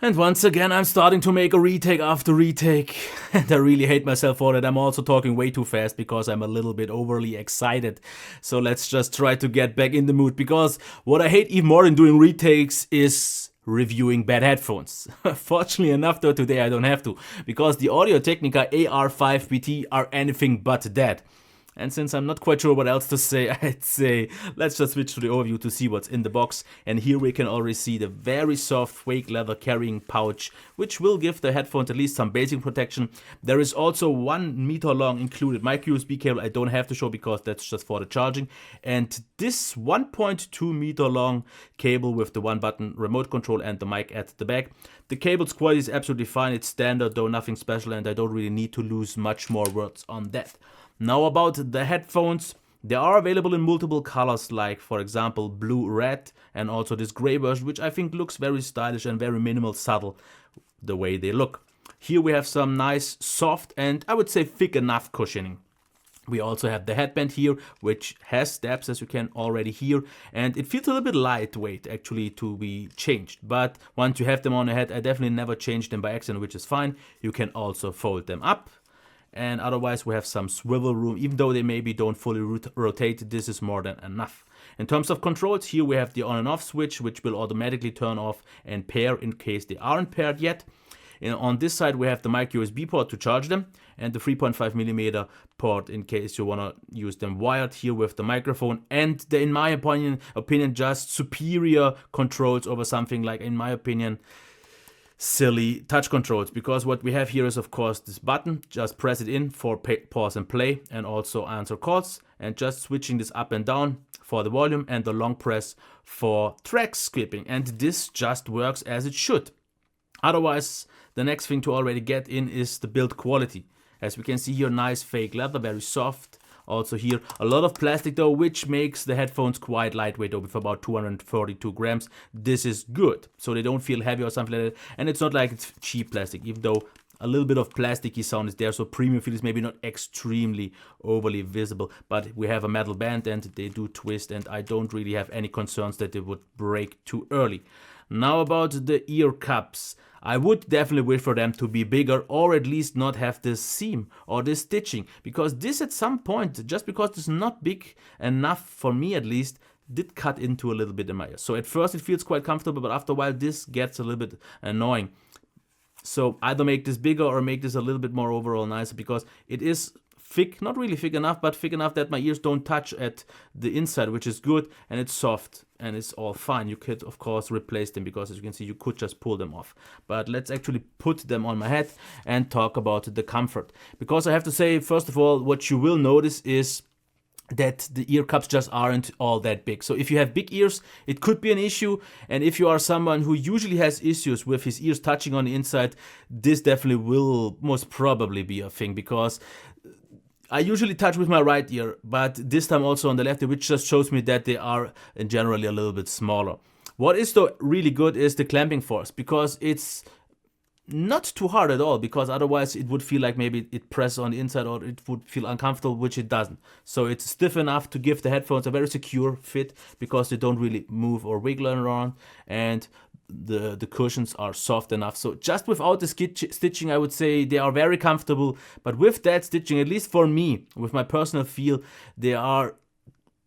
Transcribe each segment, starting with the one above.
And once again, I'm starting to make a retake after retake, and I really hate myself for that. I'm also talking way too fast because I'm a little bit overly excited. So let's just try to get back in the mood, because what I hate even more than doing retakes is reviewing bad headphones. Fortunately enough though, today I don't have to, because the Audio-Technica AR5BT are anything but that. And since I'm not quite sure what else to say, I'd say let's just switch to the overview to see what's in the box. And here we can already see the very soft fake leather carrying pouch, which will give the headphones at least some basic protection. There is also 1 meter long included micro USB cable. I don't have to show because that's just for the charging. And this 1.2 meter long cable with the 1-button remote control and the mic at the back. The cable's quality is absolutely fine. It's standard, though nothing special, and I don't really need to lose much more words on that. Now about the headphones, they are available in multiple colors, like for example blue, red, and also this gray version, which I think looks very stylish and very minimal subtle the way they look. Here we have some nice soft and I would say thick enough cushioning. We also have the headband here, which has steps, as you can already hear, and it feels a little bit lightweight actually to be changed. But once you have them on the head, I definitely never change them by accident, which is fine. You can also fold them up. And otherwise we have some swivel room. Even though they maybe don't fully rotate, this is more than enough. In terms of controls, here we have the on and off switch, which will automatically turn off and pair in case they aren't paired yet. And on this side we have the micro USB port to charge them, and the 3.5mm port in case you want to use them wired, here with the microphone, and the, in my opinion just superior controls over something like, in my opinion, silly touch controls. Because what we have here is of course this button, just press it in for pause and play, and also answer calls, and just switching this up and down for the volume, and the long press for track skipping, and this just works as it should. Otherwise, the next thing to already get in is the build quality. As we can see here, nice fake leather, very soft. Also here a lot of plastic though, which makes the headphones quite lightweight though, with about 242 grams. This is good, so they don't feel heavy or something like that. And it's not like it's cheap plastic, even though a little bit of plasticky sound is there, so premium feel is maybe not extremely overly visible. But we have a metal band and they do twist, and I don't really have any concerns that they would break too early. Now about the ear cups. I would definitely wish for them to be bigger, or at least not have this seam or this stitching, because this at some point, just because it's not big enough for me at least, did cut into a little bit in my ear. So at first it feels quite comfortable, but after a while this gets a little bit annoying. So either make this bigger or make this a little bit more overall nicer, because it is thick, not really thick enough, but thick enough that my ears don't touch at the inside, which is good, and it's soft and it's all fine. You could of course replace them, because as you can see you could just pull them off. But let's actually put them on my head and talk about the comfort, because I have to say, first of all, what you will notice is that the ear cups just aren't all that big. So if you have big ears, it could be an issue, and if you are someone who usually has issues with his ears touching on the inside, this definitely will most probably be a thing, because I usually touch with my right ear, but this time also on the left ear, which just shows me that they are generally a little bit smaller. What is though really good is the clamping force, because it's not too hard at all, because otherwise it would feel like maybe it presses on the inside or it would feel uncomfortable, which it doesn't. So it's stiff enough to give the headphones a very secure fit, because they don't really move or wiggle around, and the cushions are soft enough. So just without the stitching, I would say they are very comfortable, but with that stitching, at least for me, with my personal feel, they are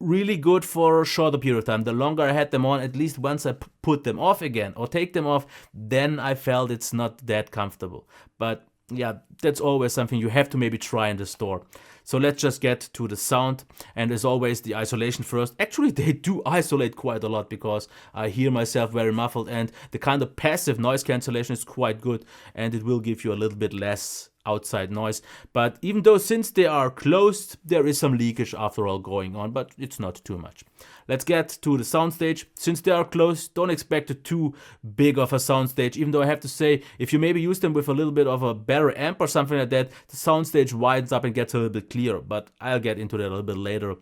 really good for a shorter period of time. The longer I had them on, at least once I put them off again or take them off, then I felt it's not that comfortable. But yeah, that's always something you have to maybe try in the store. So let's just get to the sound, and as always the isolation first. Actually they do isolate quite a lot, because I hear myself very muffled, and the kind of passive noise cancellation is quite good, and it will give you a little bit less outside noise. But even though, since they are closed, there is some leakage after all going on, but it's not too much. Let's get to the soundstage. Since they are closed, don't expect it too big of a soundstage, even though I have to say, if you maybe use them with a little bit of a better amp or something like that, the soundstage widens up and gets a little bit clearer, but I'll get into that a little bit later.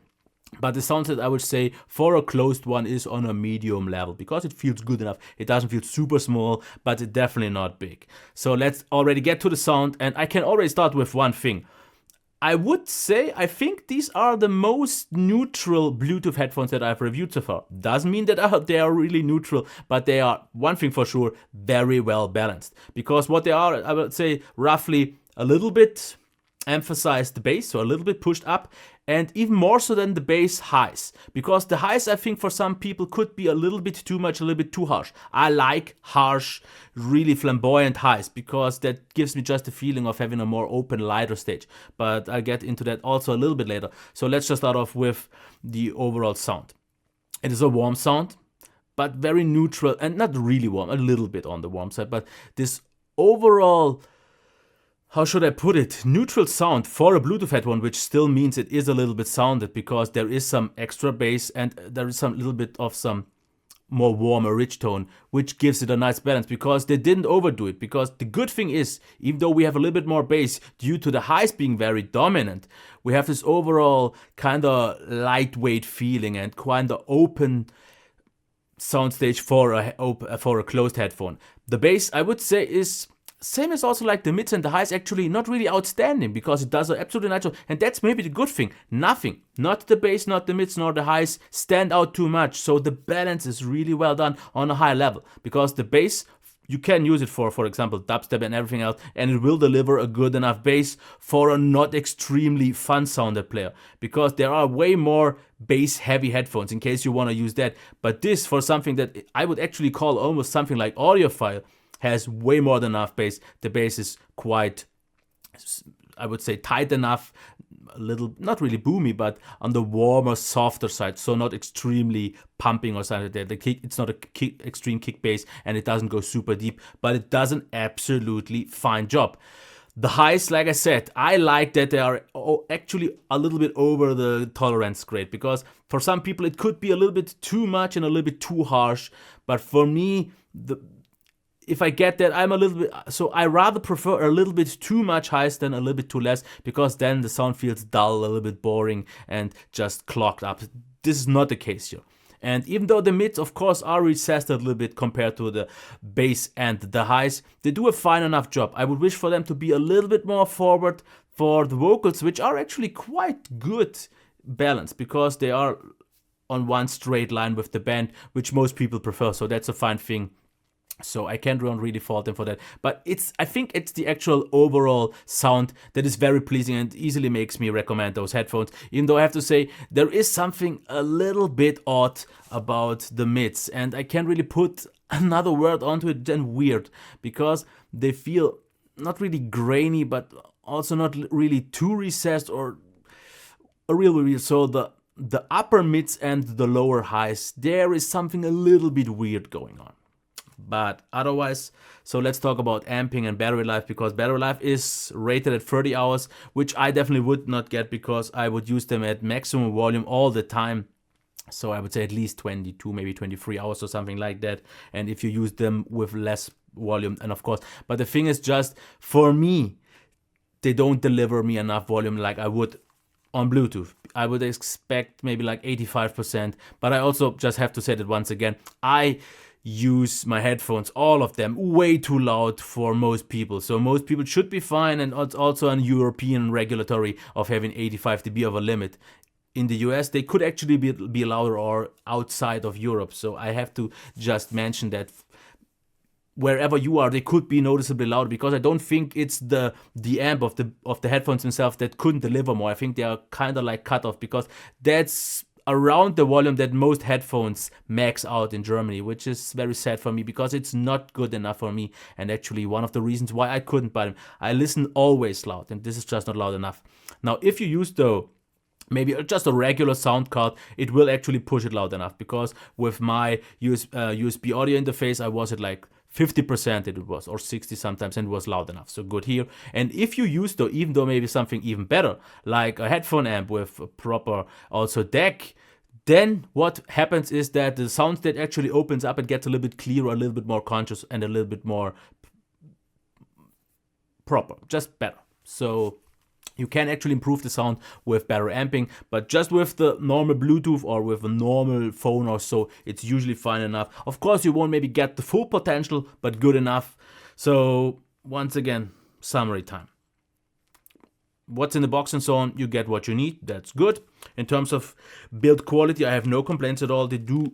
But the soundstage, I would say, for a closed one is on a medium level, because it feels good enough. It doesn't feel super small, but it's definitely not big. So let's already get to the sound, and I can already start with one thing. I would say, I think these are the most neutral Bluetooth headphones that I've reviewed so far. Doesn't mean that they are really neutral, but they are, one thing for sure, very well balanced. Because what they are, I would say, roughly a little bit emphasize the bass, so a little bit pushed up, and even more so than the bass highs. Because the highs, I think, for some people could be a little bit too much, a little bit too harsh. I like harsh, really flamboyant highs, because that gives me just the feeling of having a more open, lighter stage. But I'll get into that also a little bit later. So let's just start off with the overall sound. It is a warm sound, but very neutral, and not really warm, a little bit on the warm side, but this overall, how should I put it, neutral sound for a Bluetooth headphone, which still means it is a little bit sounded, because there is some extra bass and there is some little bit of some more warmer rich tone, which gives it a nice balance, because they didn't overdo it. Because the good thing is, even though we have a little bit more bass due to the highs being very dominant, we have this overall kind of lightweight feeling and kind of open soundstage for a closed headphone. The bass, I would say, is same as also like the mids and the highs, actually not really outstanding, because it does an absolutely nice job. And that's maybe the good thing. Nothing, not the bass, not the mids, nor the highs stand out too much. So the balance is really well done on a high level, because the bass, you can use it for example, dubstep and everything else, and it will deliver a good enough bass for a not extremely fun sounded player, because there are way more bass heavy headphones in case you want to use that. But this, for something that I would actually call almost something like audiophile, has way more than enough bass. The bass is quite, I would say, tight enough, a little, not really boomy, but on the warmer, softer side, so not extremely pumping or something like that. The kick, it's not a extreme kick bass, and it doesn't go super deep, but it does an absolutely fine job. The highs, like I said, I like that they are actually a little bit over the tolerance grade, because for some people it could be a little bit too much and a little bit too harsh, but for me, if I get that, I'm a little bit, so I rather prefer a little bit too much highs than a little bit too less, because then the sound feels dull, a little bit boring, and just clogged up. This is not the case here. And even though the mids, of course, are recessed a little bit compared to the bass and the highs, they do a fine enough job. I would wish for them to be a little bit more forward for the vocals, which are actually quite good balanced, because they are on one straight line with the band, which most people prefer, so that's a fine thing. So I can't really fault them for that. But I think it's the actual overall sound that is very pleasing and easily makes me recommend those headphones. Even though I have to say, there is something a little bit odd about the mids. And I can't really put another word onto it than weird. Because they feel not really grainy, but also not really too recessed or a real weird. So the upper mids and the lower highs, there is something a little bit weird going on. But otherwise, so let's talk about amping and battery life, because battery life is rated at 30 hours, which I definitely would not get, because I would use them at maximum volume all the time. So I would say at least 22, maybe 23 hours or something like that. And if you use them with less volume, and of course, but the thing is just, for me, they don't deliver me enough volume like I would on Bluetooth. I would expect maybe like 85%, but I also just have to say that once again, I use my headphones, all of them, way too loud for most people. So most people should be fine, and it's also an European regulatory of having 85 dB of a limit. In the US, they could actually be louder, or outside of Europe. So I have to just mention that wherever you are, they could be noticeably louder, because I don't think it's the amp of the headphones themselves that couldn't deliver more. I think they are kind of like cut off, because that's around the volume that most headphones max out in Germany, which is very sad for me, because it's not good enough for me, and actually one of the reasons why I couldn't buy them. I listen always loud, and this is just not loud enough. Now, if you use though maybe just a regular sound card, it will actually push it loud enough, because with my USB audio interface, I was at like 50% it was, or 60 sometimes, and it was loud enough. So good here. And if you use though, even though maybe something even better, like a headphone amp with a proper also DAC, then what happens is that the sound state actually opens up and gets a little bit clearer, a little bit more conscious, and a little bit more proper, just better. So you can actually improve the sound with better amping, but just with the normal Bluetooth or with a normal phone or so, it's usually fine enough. Of course, you won't maybe get the full potential, but good enough. So once again, summary time. what's in the box and so on, you get what you need. That's good. In terms of build quality, I have no complaints at all. They do,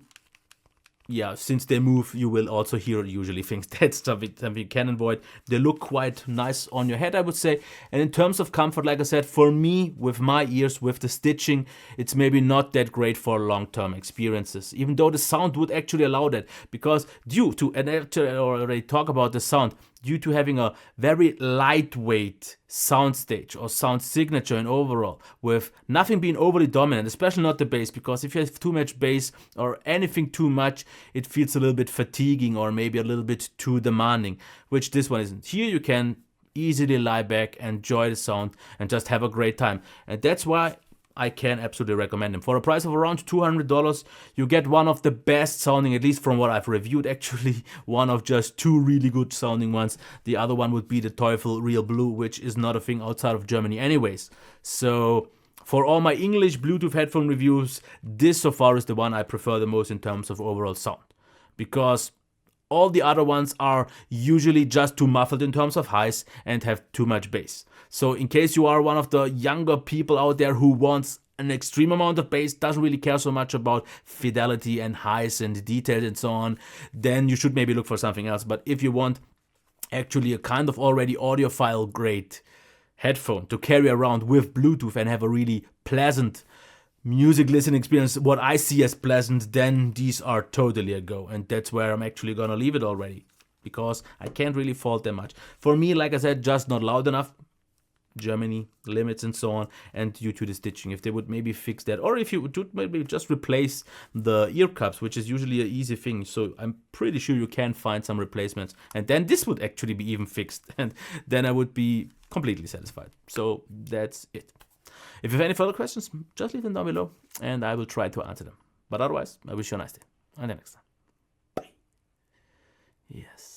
yeah, since they move, you will also hear usually things. That's something you can avoid. They look quite nice on your head, I would say. And in terms of comfort, like I said, for me, with my ears, with the stitching, it's maybe not that great for long-term experiences, even though the sound would actually allow that. Because due to, and actually I already talk about the sound, due to having a very lightweight sound stage or sound signature in overall, with nothing being overly dominant, especially not the bass, because if you have too much bass or anything too much, it feels a little bit fatiguing or maybe a little bit too demanding, which this one isn't. Here you can easily lie back, enjoy the sound, and just have a great time. And that's why I can absolutely recommend them. For a price of around $200, you get one of the best sounding, at least from what I've reviewed actually, one of just two really good sounding ones. The other one would be the Teufel Real Blue, which is not a thing outside of Germany anyways. So for all my English Bluetooth headphone reviews, this so far is the one I prefer the most in terms of overall sound. Because all the other ones are usually just too muffled in terms of highs and have too much bass. So in case you are one of the younger people out there who wants an extreme amount of bass, doesn't really care so much about fidelity and highs and detail and so on, then you should maybe look for something else. But if you want actually a kind of already audiophile grade headphone to carry around with Bluetooth and have a really pleasant music listening experience, what I see as pleasant, then these are totally a go. And that's where I'm actually gonna leave it already, because I can't really fault them much. For me, like I said, just not loud enough. Germany, limits and so on, and due to the stitching. If they would maybe fix that, or if you would maybe just replace the ear cups, which is usually an easy thing, so I'm pretty sure you can find some replacements, and then this would actually be even fixed, and then I would be completely satisfied. So that's it. If you have any further questions, just leave them down below, and I will try to answer them. But otherwise, I wish you a nice day. Until next time. Bye. Yes.